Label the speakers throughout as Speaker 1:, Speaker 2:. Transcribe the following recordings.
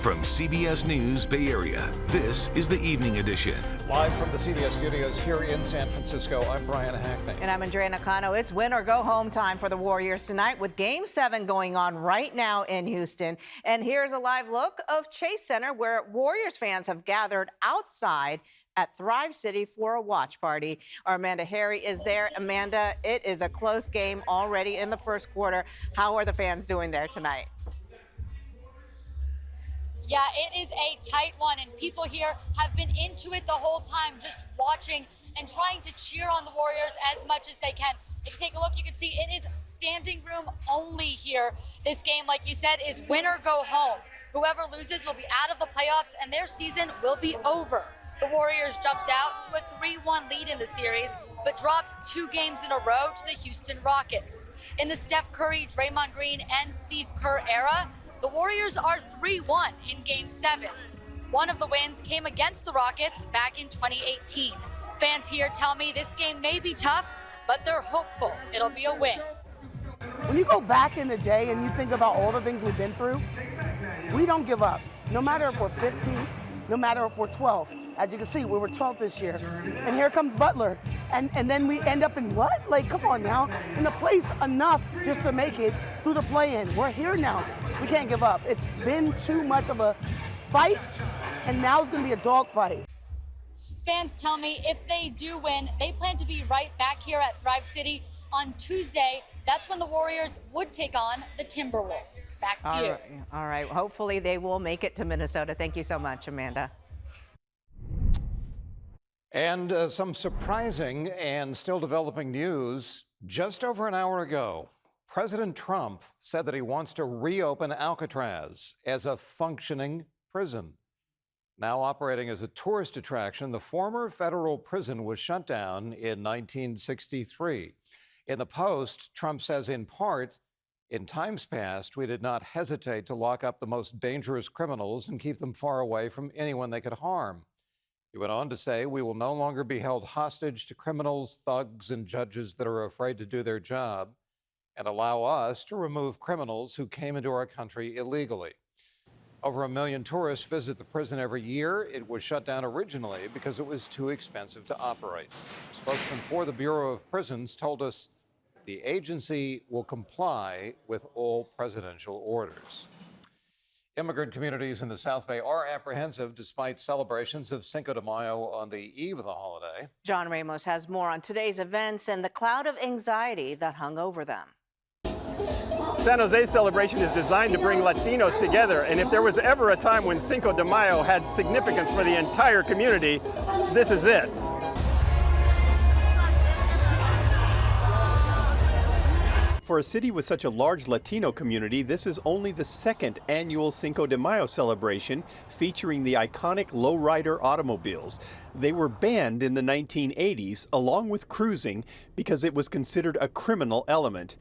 Speaker 1: From CBS News Bay Area, this is the Evening Edition.
Speaker 2: Live from the CBS studios here in San Francisco, I'm Brian Hackney.
Speaker 3: And I'm Andrea Nakano. It's win or go home time for the Warriors tonight with Game 7 going on right now in Houston. And here's a live look of Chase Center where Warriors fans have gathered outside at Thrive City for a watch party. Our Amanda Harry is there. Amanda, it is a close game already in the first quarter. How are the fans doing there tonight?
Speaker 4: Yeah, it is a tight one, and people here have been into it the whole time, just watching and trying to cheer on the Warriors as much as they can. If you take a look, you can see it is standing room only here. This game, like you said, is win or go home. Whoever loses will be out of the playoffs, and their season will be over. The Warriors jumped out to a 3-1 lead in the series, but dropped 2 games in a row to the Houston Rockets. In the Steph Curry, Draymond Green, and Steve Kerr era, the Warriors are 3-1 in Game 7s. One of the wins came against the Rockets back in 2018. Fans here tell me this game may be tough, but they're hopeful it'll be a win.
Speaker 5: When you go back in the day and you think about all the things we've been through, we don't give up. No matter if we're 15, no matter if we're 12. As you can see, we were 12th this year. And here comes Butler. And then we end up in what? Like, come on now. In the place enough just to make it through the play-in. We're here now. We can't give up. It's been too much of a fight, and now it's going to be a dog fight.
Speaker 4: Fans tell me if they do win, they plan to be right back here at Thrive City on Tuesday. That's when the Warriors would take on the Timberwolves. Back to you.
Speaker 3: All right. Hopefully they will make it to Minnesota. Thank you so much, Amanda.
Speaker 2: And some surprising and still developing news. Just over an hour ago, President Trump said that he wants to reopen Alcatraz as a functioning prison. Now operating as a tourist attraction, the former federal prison was shut down in 1963. In the Post, Trump says, in part, in times past, we did not hesitate to lock up the most dangerous criminals and keep them far away from anyone they could harm. He went on to say, we will no longer be held hostage to criminals, thugs, and judges that are afraid to do their job, and allow us to remove criminals who came into our country illegally. Over 1 million tourists visit the prison every year. It was shut down originally because it was too expensive to operate. A spokesman for the Bureau of Prisons told us the agency will comply with all presidential orders. Immigrant communities in the South Bay are apprehensive despite celebrations of Cinco de Mayo on the eve of the holiday.
Speaker 3: John Ramos has more on today's events and the cloud of anxiety that hung over them.
Speaker 6: San Jose's celebration is designed to bring Latinos together, and if there was ever a time when Cinco de Mayo had significance for the entire community, this is it. For a city with such a large Latino community, this is only the second annual Cinco de Mayo celebration featuring the iconic lowrider automobiles. They were banned in the 1980s, along with cruising, because it was considered a criminal element.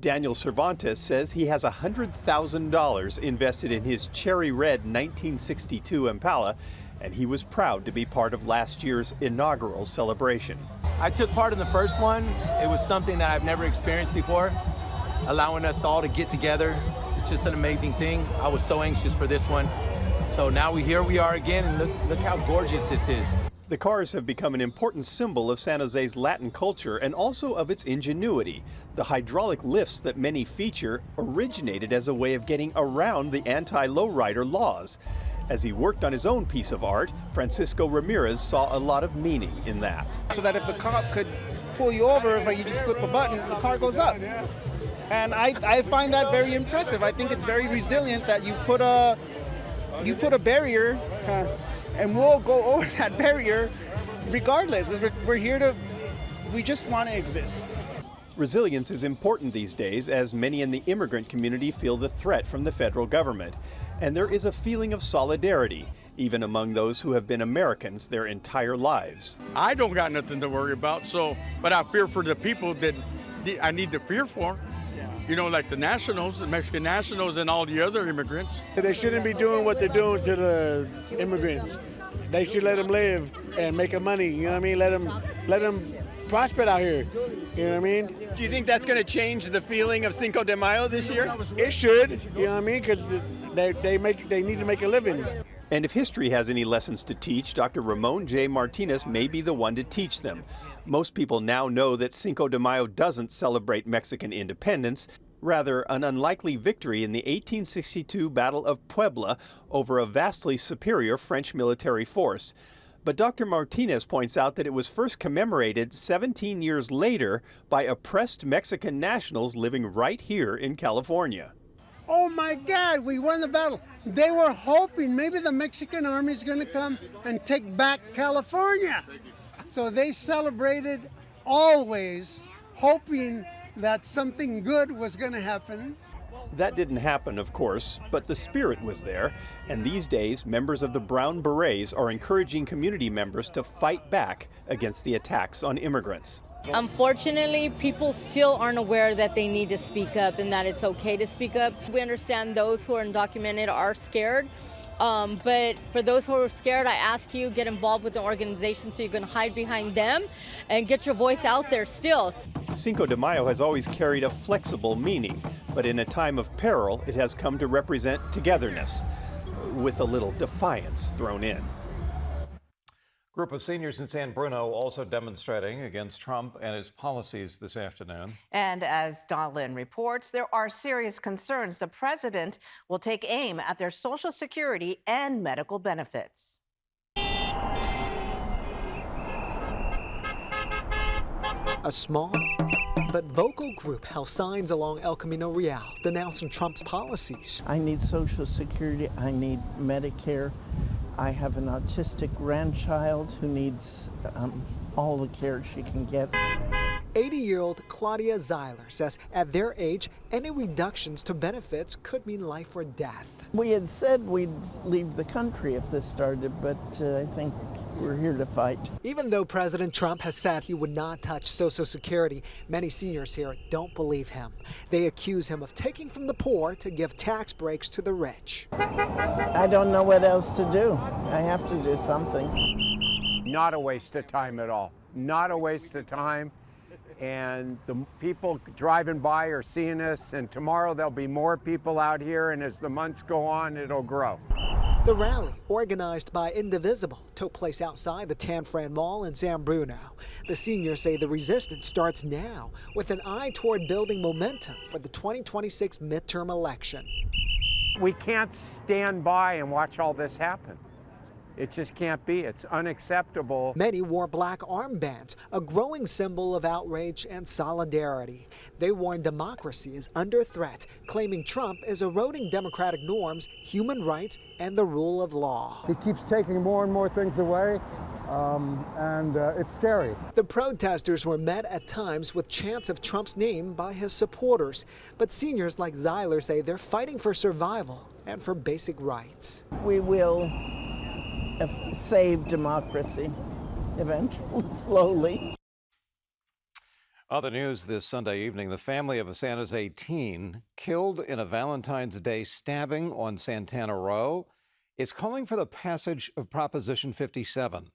Speaker 6: Daniel Cervantes says he has $100,000 invested in his cherry red 1962 Impala, and he was proud to be part of last year's inaugural celebration.
Speaker 7: I took part in the first one. It was something that I've never experienced before, allowing us all to get together. It's just an amazing thing. I was so anxious for this one. So now here we are again, and look how gorgeous this is.
Speaker 6: The cars have become an important symbol of San Jose's Latin culture and also of its ingenuity. The hydraulic lifts that many feature originated as a way of getting around the anti-lowrider laws. As he worked on his own piece of art, Francisco Ramirez saw a lot of meaning in that.
Speaker 8: So that if the cop could pull you over, it's like you just flip a button, the car goes up. And I find that very impressive. I think it's very resilient that you put a barrier, and we'll go over that barrier regardless. We just want to exist.
Speaker 6: Resilience is important these days as many in the immigrant community feel the threat from the federal government. And there is a feeling of solidarity, even among those who have been Americans their entire lives.
Speaker 9: I don't got nothing to worry about, but I fear for the people that I need to fear for. You know, like the nationals, the Mexican nationals and all the other immigrants.
Speaker 10: They shouldn't be doing what they're doing to the immigrants. They should let them live and make money, you know what I mean? Let them prosper out here. You know what I mean?
Speaker 6: Do you think that's going to change the feeling of Cinco de Mayo this year?
Speaker 10: It should, you know what I mean? Because they need to make a living.
Speaker 6: And if history has any lessons to teach, Dr. Ramon J. Martinez may be the one to teach them. Most people now know that Cinco de Mayo doesn't celebrate Mexican independence, rather an unlikely victory in the 1862 Battle of Puebla over a vastly superior French military force. But Dr. Martinez points out that it was first commemorated 17 years later by oppressed Mexican nationals living right here in California.
Speaker 11: Oh my God, we won the battle. They were hoping maybe the Mexican army is going to come and take back California. So they celebrated always, hoping that something good was going to happen.
Speaker 6: That didn't happen, of course, but the spirit was there, and these days, members of the Brown Berets are encouraging community members to fight back against the attacks on immigrants.
Speaker 12: Unfortunately, people still aren't aware that they need to speak up and that it's okay to speak up. We understand those who are undocumented are scared, but for those who are scared, I ask you, get involved with the organization so you can hide behind them and get your voice out there still.
Speaker 6: Cinco de Mayo has always carried a flexible meaning, but in a time of peril, it has come to represent togetherness, with a little defiance thrown in.
Speaker 2: Group of seniors in San Bruno also demonstrating against Trump and his policies this afternoon.
Speaker 3: And as Dahlin reports, there are serious concerns the president will take aim at their Social Security and medical benefits.
Speaker 13: A small but vocal group held signs along El Camino Real denouncing Trump's policies.
Speaker 14: I need Social Security, I need Medicare. I have an autistic grandchild who needs all the care she can get.
Speaker 13: 80-year-old Claudia Zeiler says at their age, any reductions to benefits could mean life or death.
Speaker 14: We had said we'd leave the country if this started, but I think we're here to fight.
Speaker 13: Even though President Trump has said he would not touch Social Security, many seniors here don't believe him. They accuse him of taking from the poor to give tax breaks to the rich.
Speaker 14: I don't know what else to do. I have to do something.
Speaker 15: Not a waste of time at all. Not a waste of time. And the people driving by are seeing us, and tomorrow there'll be more people out here, and as the months go on, it'll grow.
Speaker 13: The rally, organized by Indivisible, took place outside the Tan Fran Mall in San Bruno. The seniors say the resistance starts now, with an eye toward building momentum for the 2026 midterm election.
Speaker 15: We can't stand by and watch all this happen. It just can't be. It's unacceptable.
Speaker 13: Many wore black armbands, a growing symbol of outrage and solidarity. They warn democracy is under threat, claiming Trump is eroding democratic norms, human rights, and the rule of law.
Speaker 16: He keeps taking more and more things away, and it's scary.
Speaker 13: The protesters were met at times with chants of Trump's name by his supporters. But seniors like Zeiler say they're fighting for survival and for basic rights.
Speaker 14: We will save democracy eventually, slowly.
Speaker 2: Other news this Sunday evening, the family of a San Jose teen killed in a Valentine's Day stabbing on Santana Row is calling for the passage of Proposition 57.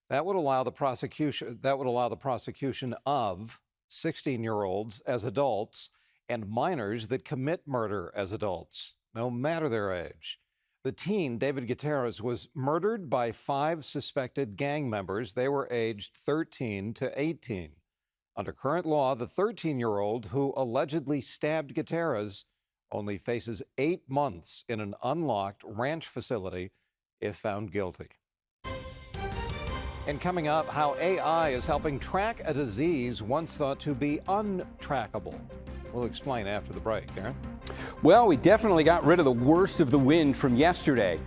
Speaker 2: That would allow the prosecution of 16-year-olds as adults and minors that commit murder as adults, no matter their age. The teen, David Gutierrez, was murdered by 5 suspected gang members. They were aged 13 to 18. Under current law, the 13-year-old who allegedly stabbed Gutierrez only faces 8 months in an unlocked ranch facility if found guilty. And coming up, how AI is helping track a disease once thought to be untrackable. We'll explain after the break. Aaron?
Speaker 17: Well, we definitely got rid of the worst of the wind from yesterday.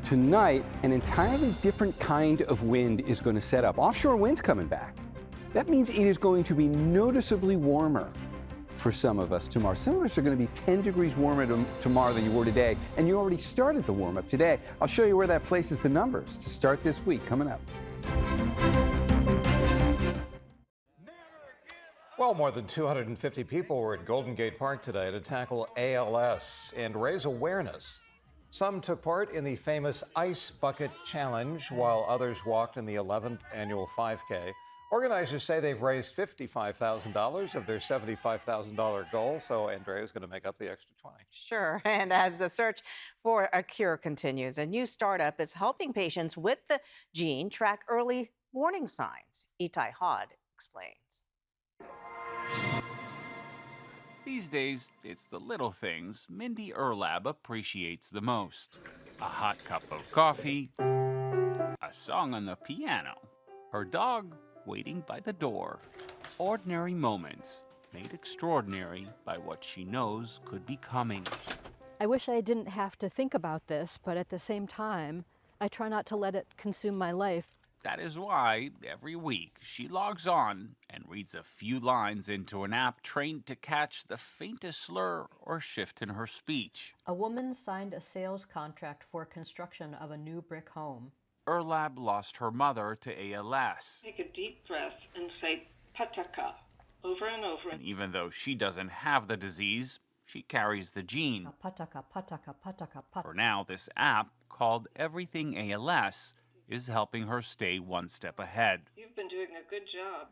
Speaker 17: Tonight, an entirely different kind of wind is going to set up. Offshore wind's coming back. That means it is going to be noticeably warmer for some of us tomorrow. Some of us are going to be 10 degrees warmer tomorrow than you were today, and you already started the warm-up today. I'll show you where that places the numbers to start this week coming up.
Speaker 2: Well, more than 250 people were at Golden Gate Park today to tackle ALS and raise awareness. Some took part in the famous Ice Bucket Challenge, while others walked in the 11th annual 5K. Organizers say they've raised $55,000 of their $75,000 goal, so Andrea's going to make up the extra 20.
Speaker 3: Sure. And as the search for a cure continues, a new startup is helping patients with the gene track early warning signs. Itai Hod explains.
Speaker 18: These days, it's the little things Mindy Erlab appreciates the most. A hot cup of coffee, a song on the piano, her dog waiting by the door. Ordinary moments made extraordinary by what she knows could be coming.
Speaker 19: I wish I didn't have to think about this, but at the same time, I try not to let it consume my life.
Speaker 18: That is why, every week, she logs on and reads a few lines into an app trained to catch the faintest slur or shift in her speech.
Speaker 19: A woman signed a sales contract for construction of a new brick home.
Speaker 18: Erlab lost her mother to ALS.
Speaker 20: Take a deep breath and say pataka over and over.
Speaker 18: And even though she doesn't have the disease, she carries the gene.
Speaker 19: Pataka, pataka, pataka, pataka.
Speaker 18: For now, this app, called Everything ALS, is helping her stay one step ahead.
Speaker 20: You've been doing a good job.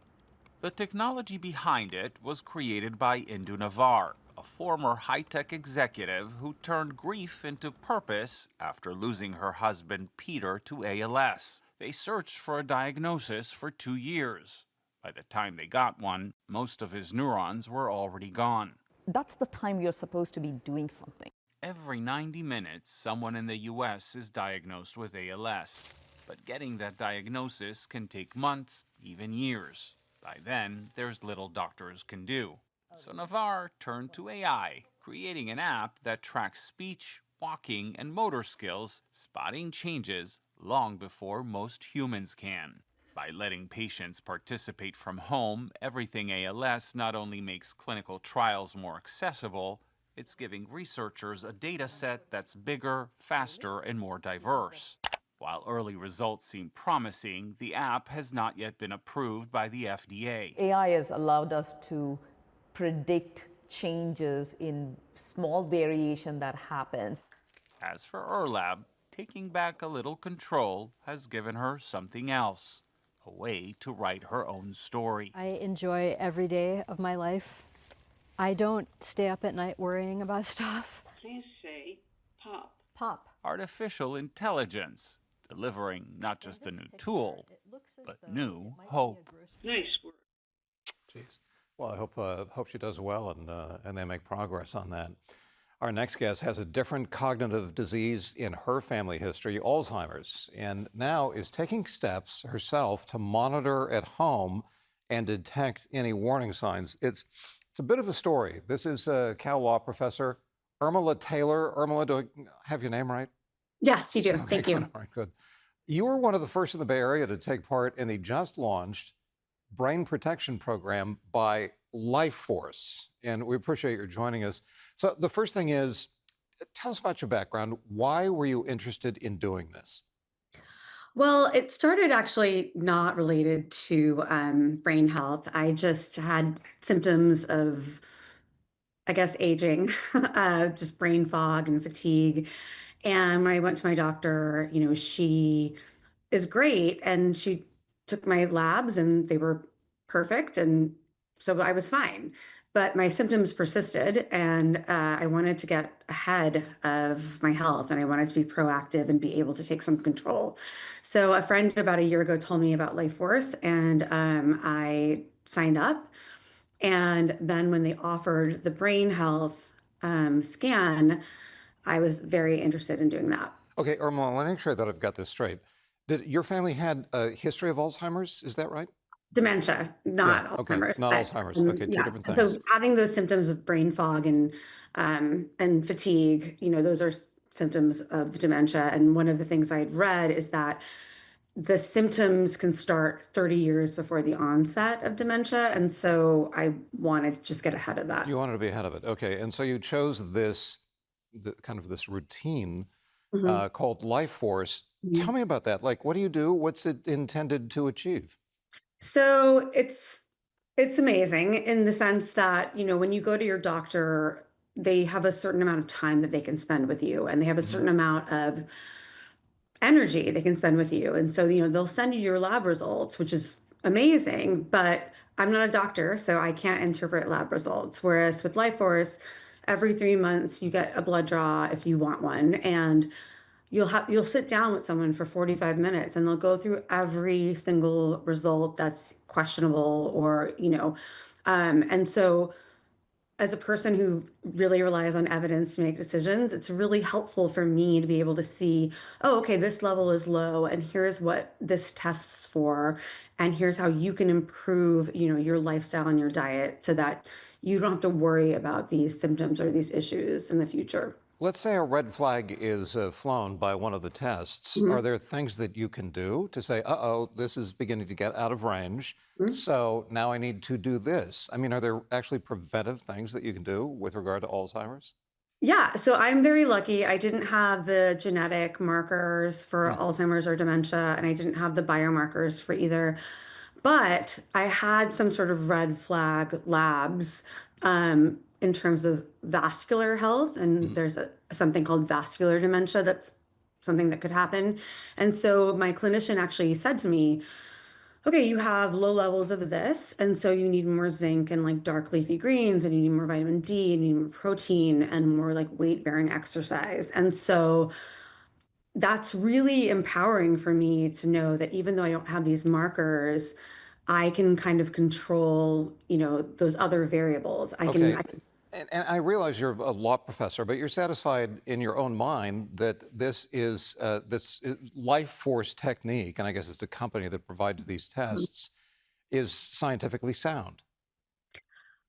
Speaker 18: The technology behind it was created by Indu Navar, a former high-tech executive who turned grief into purpose after losing her husband Peter to ALS. They searched for a diagnosis for 2 years. By the time they got one, most of his neurons were already gone.
Speaker 21: That's the time you're supposed to be doing something.
Speaker 18: Every 90 minutes, someone in the U.S. is diagnosed with ALS. But getting that diagnosis can take months, even years. By then, there's little doctors can do. So Navar turned to AI, creating an app that tracks speech, walking, and motor skills, spotting changes long before most humans can. By letting patients participate from home, Everything ALS not only makes clinical trials more accessible, it's giving researchers a data set that's bigger, faster, and more diverse. While early results seem promising, the app has not yet been approved by the FDA.
Speaker 21: AI has allowed us to predict changes in small variation that happens.
Speaker 18: As for Erlab, taking back a little control has given her something else, a way to write her own story.
Speaker 19: I enjoy every day of my life. I don't stay up at night worrying about stuff.
Speaker 20: Please say pop.
Speaker 19: Pop.
Speaker 18: Artificial intelligence, delivering not just a new tool, but new hope.
Speaker 20: Nice work.
Speaker 2: Jeez. Well, I hope she does well and they make progress on that. Our next guest has a different cognitive disease in her family history, Alzheimer's, and now is taking steps herself to monitor at home and detect any warning signs. It's a bit of a story. This is Cal Law professor Irmela Taylor. Irmela, do I have your name right?
Speaker 22: Yes, you do.
Speaker 2: Okay,
Speaker 22: Thank you.
Speaker 2: All right, good. You were one of the first in the Bay Area to take part in the just launched brain protection program by Life Force, and we appreciate your joining us. So the first thing is, tell us about your background. Why were you interested in doing this?
Speaker 22: Well, it started actually not related to brain health. I just had symptoms of, I guess, aging, just brain fog and fatigue. And when I went to my doctor, she is great. And she took my labs and they were perfect. And so I was fine. But my symptoms persisted and I wanted to get ahead of my health and I wanted to be proactive and be able to take some control. So a friend about a year ago told me about Life Force and I signed up. And then when they offered the brain health scan, I was very interested in doing that.
Speaker 2: Okay, Irma, let me make sure that I've got this straight. Did your family had a history of Alzheimer's? Is that right?
Speaker 22: Dementia, not
Speaker 2: Yeah, okay,
Speaker 22: Alzheimer's.
Speaker 2: not
Speaker 22: but,
Speaker 2: Alzheimer's. Okay, two
Speaker 22: yes.
Speaker 2: different
Speaker 22: And
Speaker 2: things.
Speaker 22: so having those symptoms of brain fog and fatigue, those are symptoms of dementia. And one of the things I'd read is that the symptoms can start 30 years before the onset of dementia. And so I wanted to just get ahead of that.
Speaker 2: You wanted to be ahead of it. Okay, and so you chose this routine called Life Force. Tell me about that. Like, what do you do? What's it intended to achieve?
Speaker 22: So it's amazing in the sense that, when you go to your doctor, they have a certain amount of time that they can spend with you and they have a certain amount of energy they can spend with you. And so, they'll send you your lab results, which is amazing, but I'm not a doctor, so I can't interpret lab results. Whereas with Life Force, every 3 months you get a blood draw if you want one, and you'll sit down with someone for 45 minutes and they'll go through every single result that's questionable or, and so as a person who really relies on evidence to make decisions, it's really helpful for me to be able to see, oh, okay, this level is low, and here's what this tests for, and here's how you can improve, your lifestyle and your diet so that you don't have to worry about these symptoms or these issues in the future.
Speaker 2: Let's say a red flag is flown by one of the tests.
Speaker 22: Mhm.
Speaker 2: Are there things that you can do to say, uh-oh, this is beginning to get out of range, so now I need to do this? I mean, are there actually preventive things that you can do with regard to Alzheimer's?
Speaker 22: Yeah, so I'm very lucky. I didn't have the genetic markers for Alzheimer's or dementia, and I didn't have the biomarkers for either. But I had some sort of red flag labs in terms of vascular health, and there's something called vascular dementia that's something that could happen. And so my clinician actually said to me, okay, you have low levels of this, and so you need more zinc and like dark leafy greens, and you need more vitamin D, and you need more protein and more like weight bearing exercise. And so that's really empowering for me to know that even though I don't have these markers, I can kind of control, those other variables.
Speaker 2: Okay. And I realize you're a law professor, but you're satisfied in your own mind that this is Life Force technique, and I guess it's the company that provides these tests, is scientifically sound.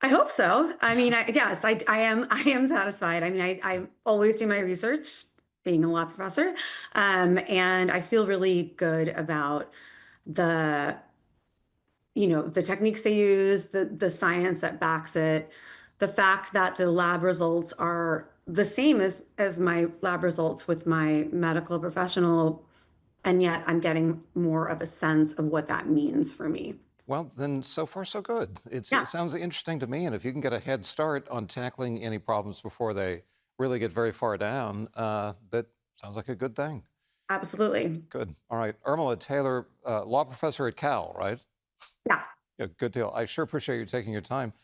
Speaker 22: I hope so. I mean, yes, I am satisfied. I mean, I always do my research, being a law professor, and I feel really good about the the techniques they use, the science that backs it, the fact that the lab results are the same as my lab results with my medical professional, and yet I'm getting more of a sense of what that means for me.
Speaker 2: Well, then so far so good. It
Speaker 22: Yeah.
Speaker 2: sounds interesting to me, and if you can get a head start on tackling any problems before they really get very far down, that sounds like a good thing.
Speaker 22: Absolutely.
Speaker 2: Good. All right. Irmela Taylor, law professor at Cal, right?
Speaker 22: Yeah.
Speaker 2: Yeah, good deal. I sure appreciate you taking your time.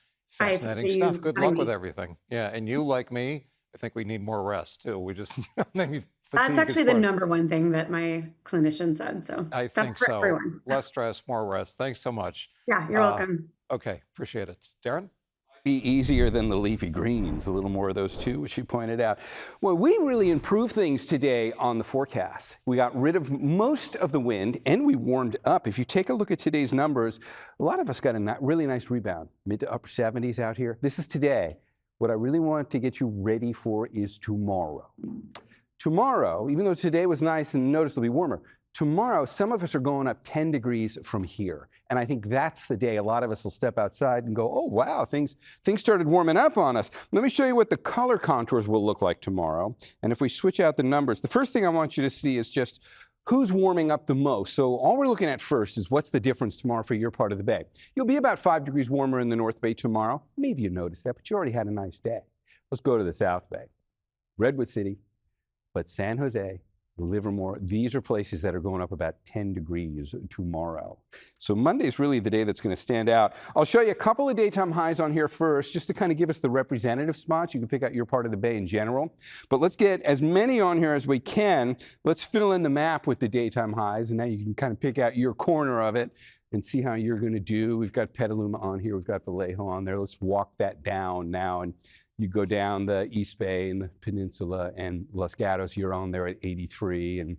Speaker 22: I
Speaker 2: Fascinating
Speaker 22: appreciate
Speaker 2: stuff.
Speaker 22: you
Speaker 2: Good
Speaker 22: having
Speaker 2: luck with
Speaker 22: me.
Speaker 2: everything. Yeah, and you, like me, I think we need more rest too. We just maybe
Speaker 22: That's
Speaker 2: fatigue
Speaker 22: actually
Speaker 2: is
Speaker 22: the
Speaker 2: part.
Speaker 22: number one thing that my clinician said. So
Speaker 2: I
Speaker 22: that's
Speaker 2: think
Speaker 22: for
Speaker 2: so.
Speaker 22: everyone.
Speaker 2: Less stress, more rest. Thanks so much.
Speaker 22: Yeah, you're welcome.
Speaker 2: Okay, appreciate it. Darren?
Speaker 17: Be easier than the leafy greens, a little more of those too, which she pointed out. Well, we really improved things today on the forecast. We got rid of most of the wind and we warmed up. If you take a look at today's numbers, a lot of us got a really nice rebound, mid to upper 70s out here. This is today. What I really want to get you ready for is tomorrow. Tomorrow, even though today was nice and noticeably warmer, tomorrow, some of us are going up 10 degrees from here. And I think that's the day a lot of us will step outside and go, oh, wow, things started warming up on us. Let me show you what the color contours will look like tomorrow. And if we switch out the numbers, the first thing I want you to see is just who's warming up the most. So all we're looking at first is what's the difference tomorrow for your part of the bay. You'll be about 5 degrees warmer in the North Bay tomorrow. Maybe you noticed that, but you already had a nice day. Let's go to the South Bay. Redwood City, but San Jose, Livermore, these are places that are going up about 10 degrees tomorrow. So Monday is really the day that's going to stand out. I'll show you a couple of daytime highs on here first, just to kind of give us the representative spots. You can pick out your part of the bay in general. But let's get as many on here as we can. Let's fill in the map with the daytime highs, and now you can kind of pick out your corner of it and see how you're going to do. We've got Petaluma on here. We've got Vallejo on there. Let's walk that down now. And you go down the East Bay and the Peninsula and Los Gatos, you're on there at 83. And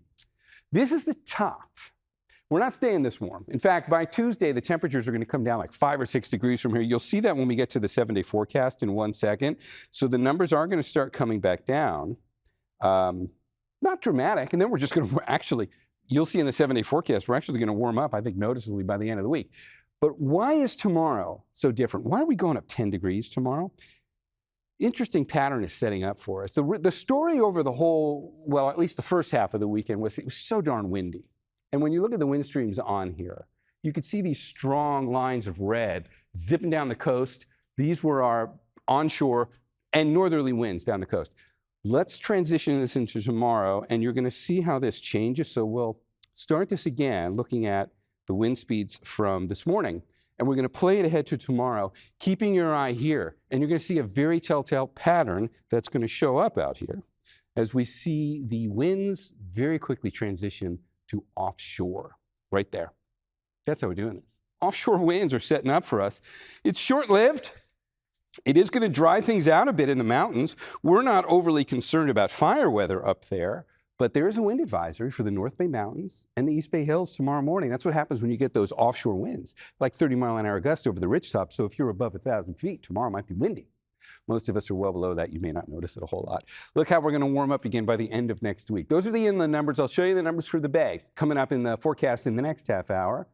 Speaker 17: this is the top. We're not staying this warm. In fact, by Tuesday, the temperatures are going to come down like 5 or 6 degrees from here. You'll see that when we get to the 7-day forecast in 1 second. So the numbers are going to start coming back down. Not dramatic. And then we're just going to actually, you'll see in the 7-day forecast, we're actually going to warm up, I think, noticeably by the end of the week. But why is tomorrow so different? Why are we going up 10 degrees tomorrow? Interesting pattern is setting up for us. The story over the whole, well, at least the first half of the weekend was it was so darn windy. And when you look at the wind streams on here, you could see these strong lines of red zipping down the coast. These were our onshore and northerly winds down the coast. Let's transition this into tomorrow, and you're going to see how this changes. So we'll start this again looking at the wind speeds from this morning. And we're going to play it ahead to tomorrow, keeping your eye here. And you're going to see a very telltale pattern that's going to show up out here as we see the winds very quickly transition to offshore, right there. That's how we're doing this. Offshore winds are setting up for us. It's short-lived. It is going to dry things out a bit in the mountains. We're not overly concerned about fire weather up there, but there is a wind advisory for the North Bay Mountains and the East Bay Hills tomorrow morning. That's what happens when you get those offshore winds, like 30-mile-an-hour gusts over the ridgetop. So if you're above 1,000 feet, tomorrow might be windy. Most of us are well below that. You may not notice it a whole lot. Look how we're going to warm up again by the end of next week. Those are the inland numbers. I'll show you the numbers for the Bay coming up in the forecast in the next half hour.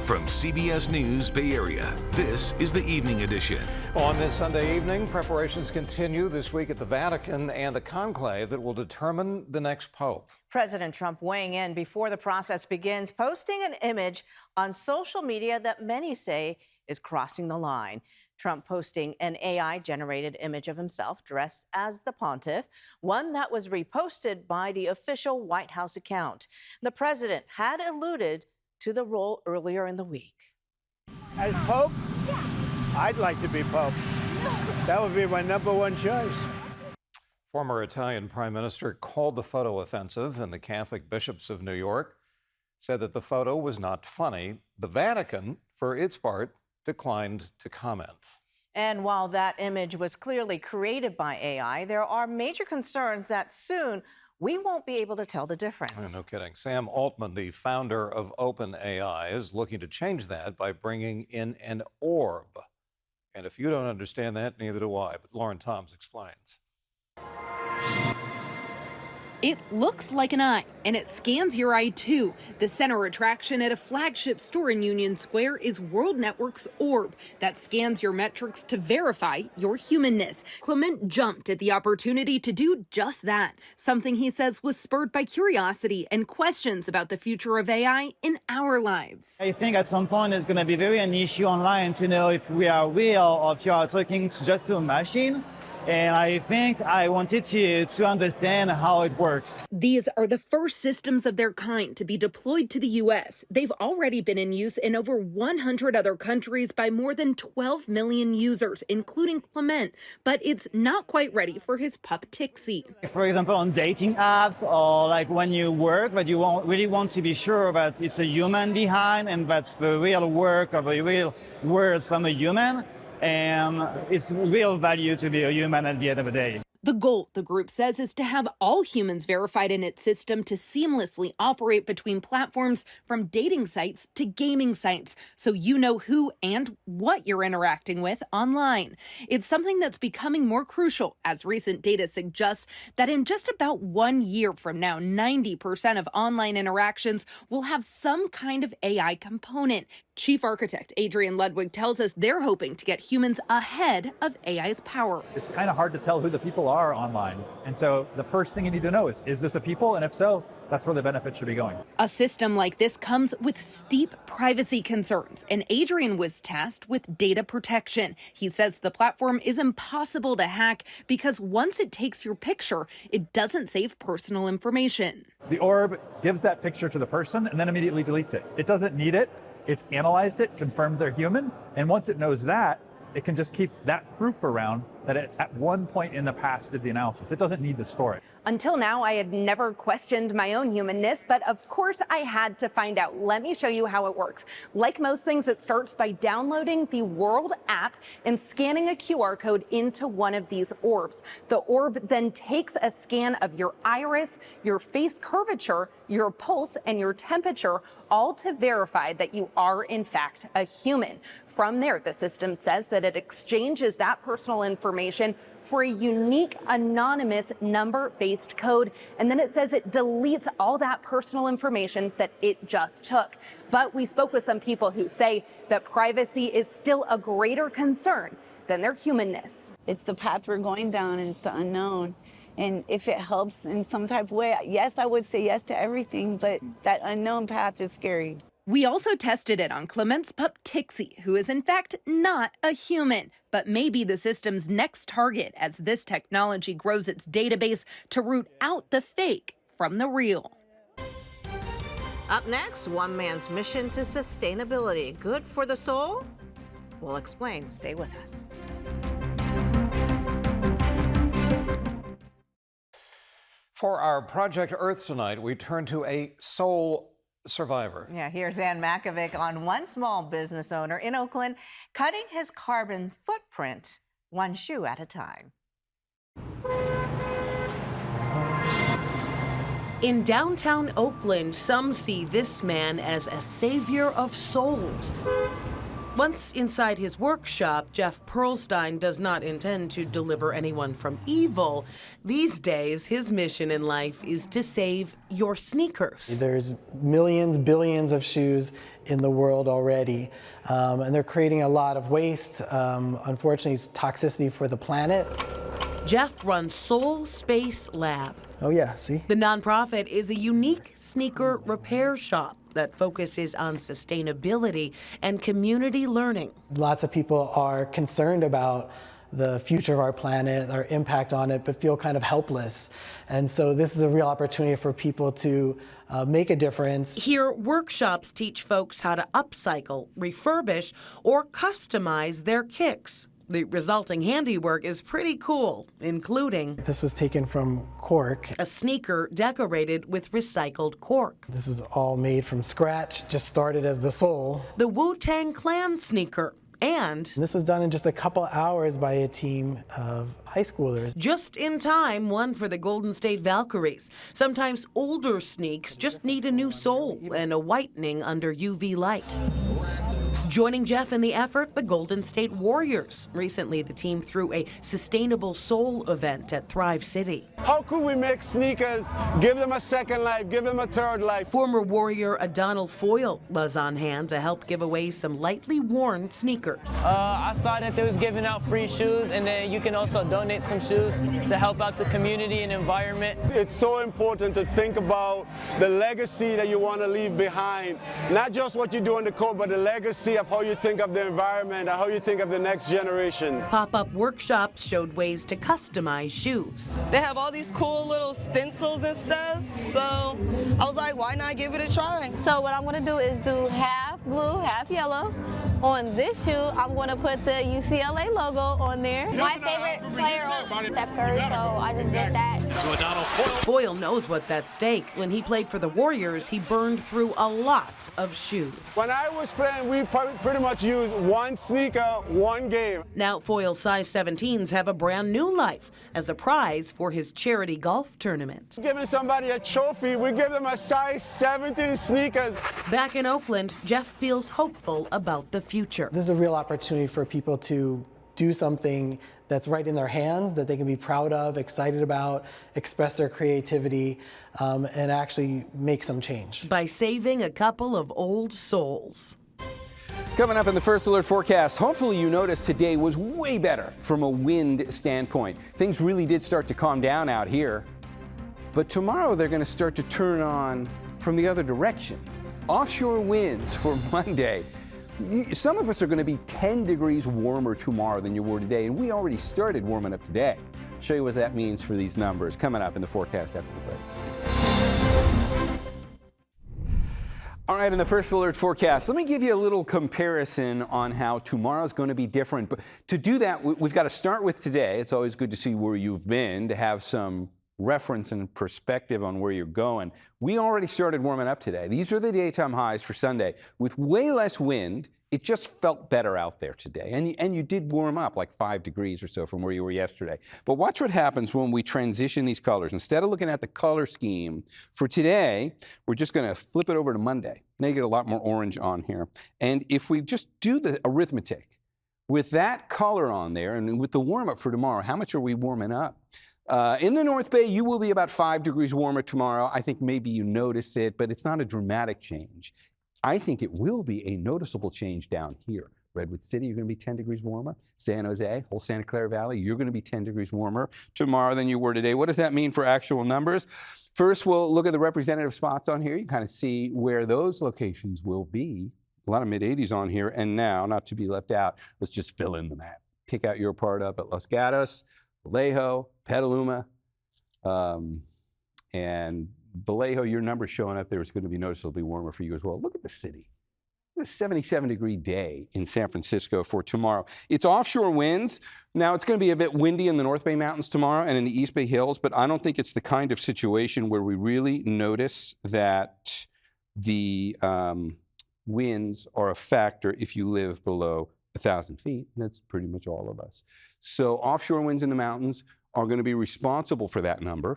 Speaker 1: From CBS News Bay Area, this is the Evening Edition.
Speaker 2: On this Sunday evening, preparations continue this week at the Vatican and the conclave that will determine the next pope.
Speaker 3: President Trump weighing in before the process begins, posting an image on social media that many say is crossing the line. Trump posting an AI-generated image of himself dressed as the pontiff, one that was reposted by the official White House account. The president had alluded to the role earlier in the week.
Speaker 10: As Pope? I'd like to be Pope. That would be my #1 choice.
Speaker 2: Former Italian Prime Minister called the photo offensive, and the Catholic bishops of New York said that the photo was not funny. The Vatican, for its part, declined to comment.
Speaker 3: And while that image was clearly created by AI, there are major concerns that soon we won't be able to tell the difference.
Speaker 2: No kidding. Sam Altman, the founder of OpenAI, is looking to change that by bringing in an orb. And if you don't understand that, neither do I. But Lauren Toms explains.
Speaker 5: It looks like an eye, and it scans your eye too. The center attraction at a flagship store in Union Square is World Network's Orb that scans your metrics to verify your humanness. Clement jumped at the opportunity to do just that, something he says was spurred by curiosity and questions about the future of AI in our lives.
Speaker 23: I think at some point it's going to be very an issue online to know if we are real or if you are talking just to a machine. And I think I wanted to understand how it works.
Speaker 5: These are the first systems of their kind to be deployed to the U.S. They've already been in use in over 100 other countries by more than 12 million users, including Clement. But it's not quite ready for his pup Tixie.
Speaker 23: For example, on dating apps or like when you work, but you really want to be sure that it's a human behind and that's the real work of the real words from a human. And it's real value to be a human at the end of the day.
Speaker 5: The goal, the group says, is to have all humans verified in its system to seamlessly operate between platforms from dating sites to gaming sites, so you know who and what you're interacting with online. It's something that's becoming more crucial, as recent data suggests that in just about 1 year from now, 90% of online interactions will have some kind of AI component. Chief architect Adrian Ludwig tells us they're hoping to get humans ahead of AI's power.
Speaker 24: It's kind of hard to tell who the people are online. And so the first thing you need to know is this a people? And if so, that's where the benefit should be going.
Speaker 5: A system like this comes with steep privacy concerns, and Adrian was tasked with data protection. He says the platform is impossible to hack because once it takes your picture, it doesn't save personal information.
Speaker 24: The orb gives that picture to the person and then immediately deletes it. It doesn't need it. It's analyzed it, confirmed they're human, and once it knows that, it can just keep that proof around that it at one point in the past did the analysis. It doesn't need to store it.
Speaker 25: Until now, I had never questioned my own humanness, but of course I had to find out. Let me show you how it works. Like most things, it starts by downloading the World app and scanning a QR code into one of these orbs. The orb then takes a scan of your iris, your face curvature, your pulse, and your temperature, all to verify that you are in fact a human. From there, the system says that it exchanges that personal information for a unique anonymous number-based code, and then it says it deletes all that personal information that it just took. But we spoke with some people who say that privacy is still a greater concern than their humanness.
Speaker 26: It's the path we're going down, and it's the unknown. And if it helps in some type of way, yes, I would say yes to everything, but that unknown path is scary.
Speaker 5: We also tested it on Clement's pup Tixie, who is in fact not a human, but may be the system's next target as this technology grows its database to root out the fake from the real.
Speaker 3: Up next, one man's mission to sustainability. Good for the soul? We'll explain. Stay with us.
Speaker 2: For our Project Earth tonight, we turn to a soul survivor.
Speaker 3: Yeah, here's Ann Makovic on one small business owner in Oakland cutting his carbon footprint one shoe at a time.
Speaker 4: In downtown Oakland, some see this man as a savior of souls. Once inside his workshop, Jeff Pearlstein does not intend to deliver anyone from evil. These days, his mission in life is to save your sneakers.
Speaker 7: There's millions, billions of shoes in the world already, and they're creating a lot of waste. Unfortunately, it's toxicity for the planet.
Speaker 4: Jeff runs Soul Space Lab.
Speaker 7: Oh yeah, see?
Speaker 4: The nonprofit is a unique sneaker repair shop that focuses on sustainability and community learning.
Speaker 7: Lots of people are concerned about the future of our planet, our impact on it, but feel kind of helpless. And so this is a real opportunity for people to make a difference.
Speaker 4: Here, workshops teach folks how to upcycle, refurbish, or customize their kicks. The resulting handiwork is pretty cool, including
Speaker 7: this was taken from cork.
Speaker 4: A sneaker decorated with recycled cork.
Speaker 7: This is all made from scratch, just started as the sole.
Speaker 4: The Wu-Tang Clan sneaker. And
Speaker 7: this was done in just a couple hours by a team of high schoolers.
Speaker 4: Just in time, one for the Golden State Valkyries. Sometimes older sneaks just need a new sole and a whitening under UV light. Joining Jeff in the effort, the Golden State Warriors. Recently, the team threw a sustainable soul event at Thrive City.
Speaker 10: How could we make sneakers, give them a second life, give them a third life?
Speaker 4: Former Warrior Adonal Foyle was on hand to help give away some lightly worn sneakers.
Speaker 8: I saw that they was giving out free shoes, and then you can also donate some shoes to help out the community and environment.
Speaker 10: It's so important to think about the legacy that you want to leave behind. Not just what you do on the court, but the legacy of how you think of the environment and how you think of the next generation.
Speaker 4: Pop-up workshops showed ways to customize shoes.
Speaker 9: They have all these cool little stencils and stuff, so I was like, why not give it a try?
Speaker 11: So what I'm going to do is do half blue, half yellow. On this shoe, I'm going to put the UCLA logo on there.
Speaker 12: My favorite player is Steph Curry, so I just did that.
Speaker 4: Foyle knows what's at stake. When he played for the Warriors, he burned through a lot of shoes.
Speaker 10: When I was playing, we pretty much used one sneaker, one game.
Speaker 4: Now Foyle's size 17s have a brand new life as a prize for his charity golf tournament.
Speaker 10: Giving somebody a trophy, we give them a size 17 sneakers.
Speaker 4: Back in Oakland, Jeff feels hopeful about the future.
Speaker 7: This is a real opportunity for people to do something that's right in their hands, that they can be proud of, excited about, express their creativity, and actually make some change.
Speaker 4: By saving a couple of old souls.
Speaker 17: Coming up in the First Alert forecast, hopefully you noticed today was way better from a wind standpoint. Things really did start to calm down out here. But tomorrow they're going to start to turn on from the other direction. Offshore winds for Monday. Some of us are going to be 10 degrees warmer tomorrow than you were today, and we already started warming up today. I'll show you what that means for these numbers coming up in the forecast after the break. All right, in the First Alert forecast, let me give you a little comparison on how tomorrow's going to be different. But to do that, we've got to start with today. It's always good to see where you've been, to have some reference and perspective on where you're going. We already started warming up today. These are the daytime highs for Sunday. With way less wind, it just felt better out there today. And you did warm up like 5 degrees or so from where you were yesterday. But watch what happens when we transition these colors. Instead of looking at the color scheme for today, we're just going to flip it over to Monday. Now you get a lot more orange on here. And if we just do the arithmetic, with that color on there and with the warm up for tomorrow, how much are we warming up? In the North Bay, you will be about 5 degrees warmer tomorrow. I think maybe you notice it, but it's not a dramatic change. I think it will be a noticeable change down here. Redwood City, you're going to be 10 degrees warmer. San Jose, whole Santa Clara Valley, you're going to be 10 degrees warmer tomorrow than you were today. What does that mean for actual numbers? First, we'll look at the representative spots on here. You kind of see where those locations will be. A lot of mid-80s on here. And now, not to be left out, let's just fill in the map. Pick out your part of it. Los Gatos, Vallejo, Petaluma, and Vallejo, your number showing up there is going to be noticeably warmer for you as well. Look at the city. It's a 77-degree day in San Francisco for tomorrow. It's offshore winds. Now, it's going to be a bit windy in the North Bay Mountains tomorrow and in the East Bay Hills, but I don't think it's the kind of situation where we really notice that the winds are a factor if you live below 1,000 feet. That's pretty much all of us. So offshore winds in the mountains are going to be responsible for that number,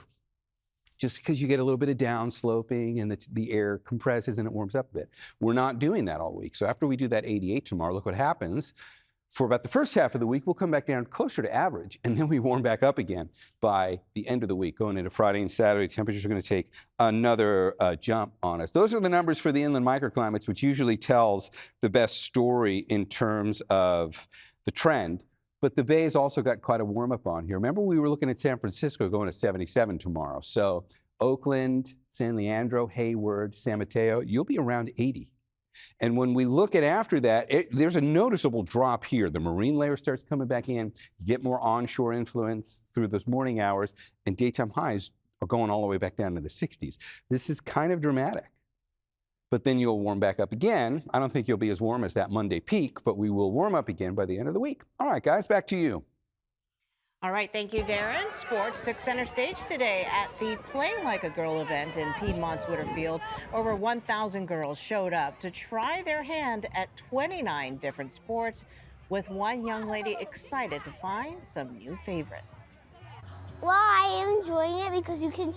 Speaker 17: just because you get a little bit of downsloping and the air compresses and it warms up a bit. We're not doing that all week. So after we do that 88 tomorrow, look what happens. For about the first half of the week, we'll come back down closer to average, and then we warm back up again by the end of the week. Going into Friday and Saturday, temperatures are going to take another jump on us. Those are the numbers for the inland microclimates, which usually tells the best story in terms of the trend. But the Bay's also got quite a warm-up on here. Remember, we were looking at San Francisco going to 77 tomorrow. So Oakland, San Leandro, Hayward, San Mateo, you'll be around 80. And when we look at after that, there's a noticeable drop here. The marine layer starts coming back in. You get more onshore influence through those morning hours, and daytime highs are going all the way back down to the 60s. This is kind of dramatic. But then you'll warm back up again. I don't think you'll be as warm as that Monday peak, but we will warm up again by the end of the week. All right, guys, back to you.
Speaker 3: All right, thank you, Darren. Sports took center stage today at the Play Like a Girl event in Piedmont's Whitterfield. Over 1,000 girls showed up to try their hand at 29 different sports, with one young lady excited to find some new favorites.
Speaker 12: Well, I am enjoying it because you can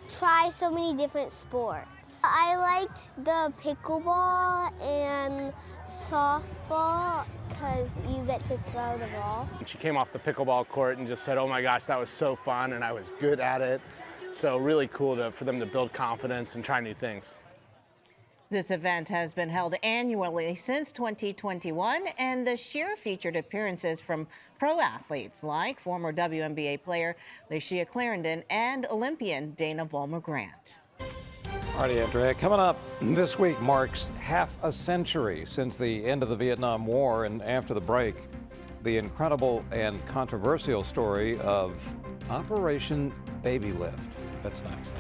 Speaker 12: try so many different sports. I liked the pickleball and softball because you get to throw the ball.
Speaker 6: She came off the pickleball court and just said, oh my gosh, that was so fun and I was good at it. So really cool for them to build confidence and try new things.
Speaker 3: This event has been held annually since 2021, and this year featured appearances from pro athletes like former WNBA player Lashia Clarendon and Olympian Dana Vollmer-Grant.
Speaker 2: All right, Andrea, coming up this week marks half a century since the end of the Vietnam War, and after the break, the incredible and controversial story of Operation Baby Lift. That's next.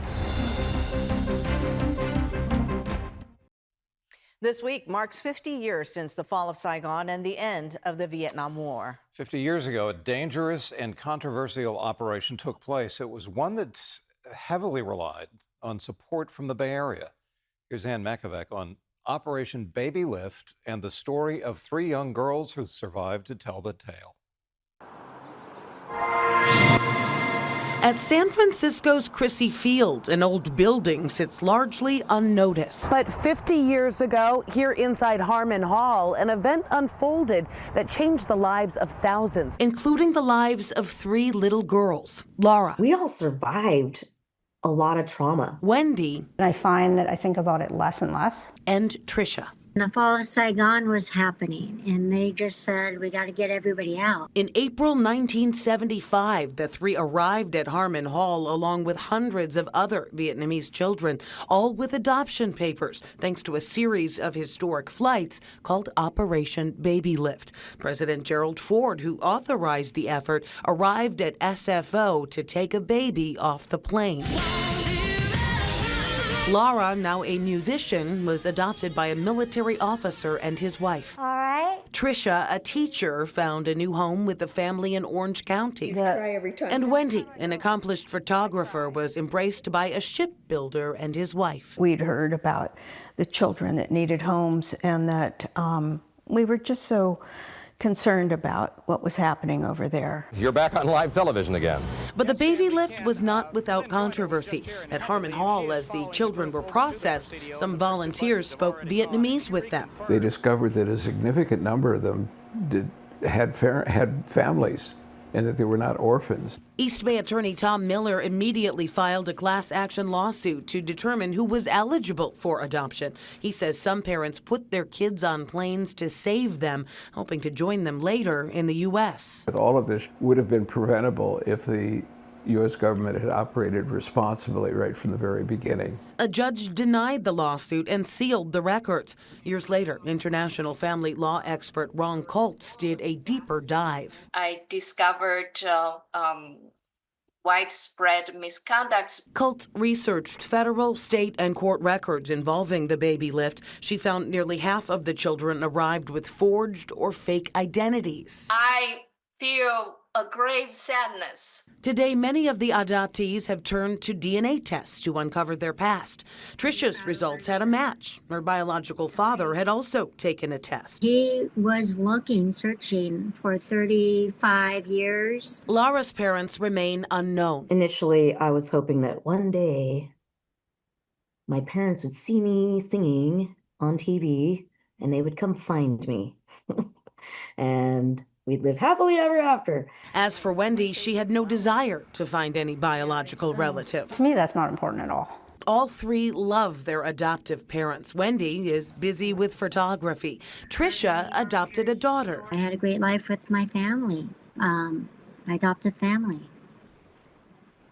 Speaker 3: This week marks 50 years since the fall of Saigon and the end of the Vietnam War.
Speaker 2: 50 years ago, a dangerous and controversial operation took place. It was one that heavily relied on support from the Bay Area. Here's Ann Mekovic on Operation Baby Lift and the story of 3 young girls who survived to tell the tale.
Speaker 4: At San Francisco's Crissy Field, an old building sits largely unnoticed.
Speaker 13: But 50 years ago, here inside Harmon Hall, an event unfolded that changed the lives of thousands,
Speaker 4: including the lives of 3 little girls. Laura.
Speaker 14: We all survived a lot of trauma.
Speaker 4: Wendy.
Speaker 19: I find that I think about it less and less.
Speaker 4: And Tricia.
Speaker 15: The fall of Saigon was happening, and they just said, we got to get everybody out.
Speaker 4: In April 1975, the 3 arrived at Harmon Hall along with hundreds of other Vietnamese children, all with adoption papers, thanks to a series of historic flights called Operation Baby Lift. President Gerald Ford, who authorized the effort, arrived at SFO to take a baby off the plane. Laura, now a musician, was adopted by a military officer and his wife.
Speaker 12: All right.
Speaker 4: Tricia, a teacher, found a new home with the family in Orange County.
Speaker 14: Try every time.
Speaker 4: And Wendy, an accomplished photographer, was embraced by a shipbuilder and his wife.
Speaker 19: We'd heard about the children that needed homes, and that we were just so concerned about what was happening over there.
Speaker 16: You're back on live television again.
Speaker 4: But the baby lift was not without controversy. At Harmon Hall, as the children were processed, some volunteers spoke Vietnamese with them.
Speaker 21: They discovered that a significant number of them had families, and that they were not orphans.
Speaker 4: East Bay attorney Tom Miller immediately filed a class action lawsuit to determine who was eligible for adoption. He says some parents put their kids on planes to save them, hoping to join them later in the U.S.
Speaker 21: All of this would have been preventable if the U.S. government had operated responsibly right from the very beginning.
Speaker 4: A judge denied the lawsuit and sealed the records. Years later, international family law expert Ron Koltz did a deeper dive.
Speaker 27: I discovered
Speaker 1: widespread misconducts.
Speaker 4: Cults researched federal, state, and court records involving the baby lift. She found nearly half of the children arrived with forged or fake identities.
Speaker 1: I feel a grave sadness.
Speaker 4: Today, many of the adoptees have turned to DNA tests to uncover their past. Trisha's results had a match. Her biological father had also taken a test.
Speaker 15: He was searching for 35 years.
Speaker 4: Laura's parents remain unknown.
Speaker 14: Initially, I was hoping that one day my parents would see me singing on TV and they would come find me. And we'd live happily ever after.
Speaker 4: As for Wendy, she had no desire to find any biological relative.
Speaker 18: To me, that's not important at all.
Speaker 4: All three love their adoptive parents. Wendy is busy with photography. Trisha adopted a daughter.
Speaker 15: I had a great life with my family, my adoptive family.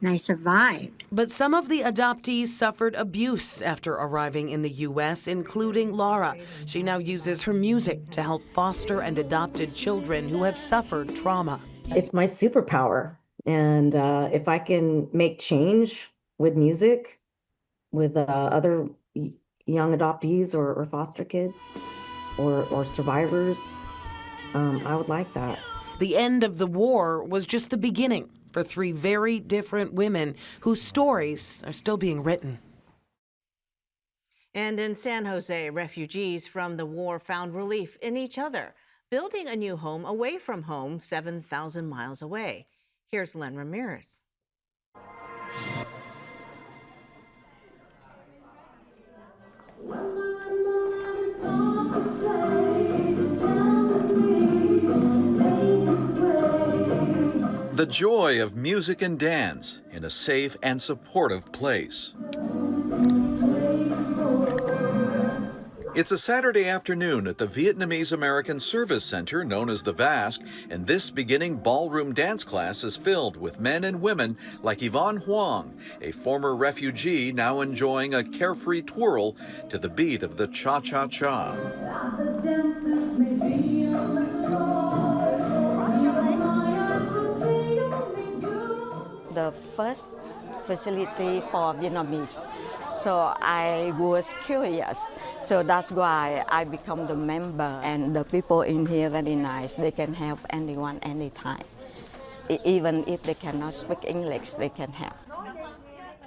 Speaker 15: And I survived.
Speaker 4: But some of the adoptees suffered abuse after arriving in the U.S., including Laura. She now uses her music to help foster and adopted children who have suffered trauma.
Speaker 14: It's my superpower. And if I can make change with music, with other young adoptees or foster kids or survivors, I would like that.
Speaker 4: The end of the war was just the beginning for three very different women whose stories are still being written.
Speaker 3: And in San Jose, refugees from the war found relief in each other, building a new home away from home 7,000 miles away. Here's Len Ramirez.
Speaker 20: The joy of music and dance in a safe and supportive place. It's a Saturday afternoon at the Vietnamese American Service Center known as the Vasque, and this beginning ballroom dance class is filled with men and women like Yvonne Huang, a former refugee now enjoying a carefree twirl to the beat of the cha-cha-cha.
Speaker 22: The first facility for Vietnamese. So I was curious. So that's why I become the member. And the people in here very nice. They can help anyone anytime. Even if they cannot speak English, they can help.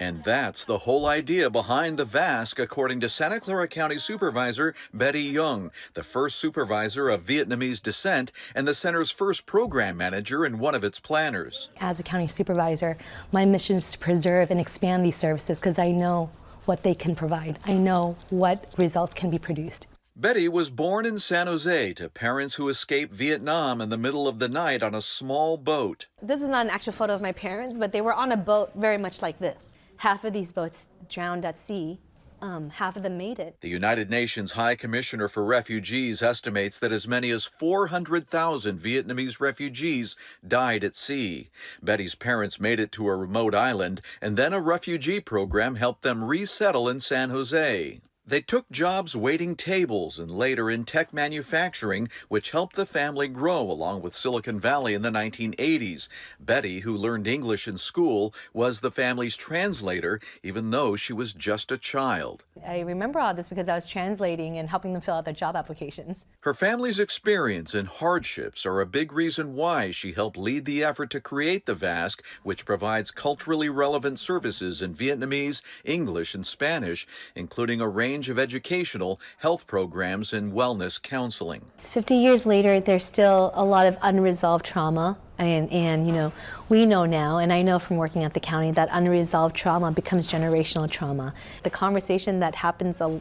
Speaker 20: And that's the whole idea behind the Vasque, according to Santa Clara County Supervisor Betty Young, the first supervisor of Vietnamese descent and the center's first program manager and one of its planners.
Speaker 23: As a county supervisor, my mission is to preserve and expand these services because I know what they can provide. I know what results can be produced.
Speaker 20: Betty was born in San Jose to parents who escaped Vietnam in the middle of the night on a small boat.
Speaker 23: This is not an actual photo of my parents, but they were on a boat very much like this. Half of these boats drowned at sea. Half of them made it.
Speaker 20: The United Nations High Commissioner for Refugees estimates that as many as 400,000 Vietnamese refugees died at sea. Betty's parents made it to a remote island, and then a refugee program helped them resettle in San Jose. They took jobs waiting tables and later in tech manufacturing, which helped the family grow along with Silicon Valley in the 1980s. Betty, who learned English in school, was the family's translator, even though she was just a child.
Speaker 23: I remember all this because I was translating and helping them fill out their job applications.
Speaker 20: Her family's experience and hardships are a big reason why she helped lead the effort to create the Vasque, which provides culturally relevant services in Vietnamese, English, and Spanish, including a range of educational, health programs, and wellness counseling.
Speaker 23: 50 years later, there's still a lot of unresolved trauma. And you know, we know now, and I know from working at the county, that unresolved trauma becomes generational trauma. The conversation that happens a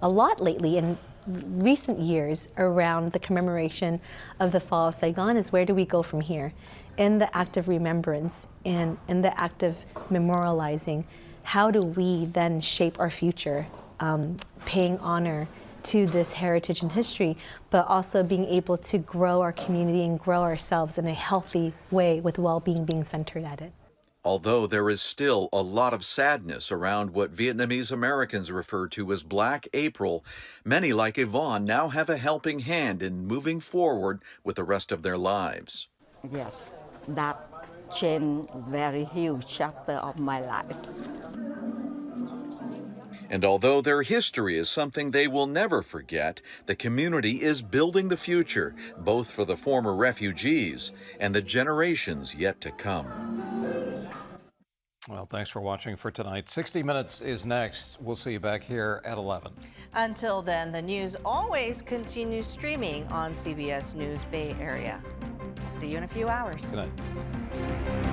Speaker 23: lot lately in recent years around the commemoration of the fall of Saigon is, where do we go from here? In the act of remembrance and in the act of memorializing, how do we then shape our future? Paying honor to this heritage and history, but also being able to grow our community and grow ourselves in a healthy way with well-being being centered at it.
Speaker 20: Although there is still a lot of sadness around what Vietnamese Americans refer to as Black April, many like Yvonne now have a helping hand in moving forward with the rest of their lives.
Speaker 22: Yes, that changed very huge chapter of my life.
Speaker 20: And although their history is something they will never forget, the community is building the future, both for the former refugees and the generations yet to come.
Speaker 2: Well, thanks for watching for tonight. 60 Minutes is next. We'll see you back here at 11.
Speaker 3: Until then, the news always continues streaming on CBS News Bay Area. See you in a few hours.
Speaker 2: Good night.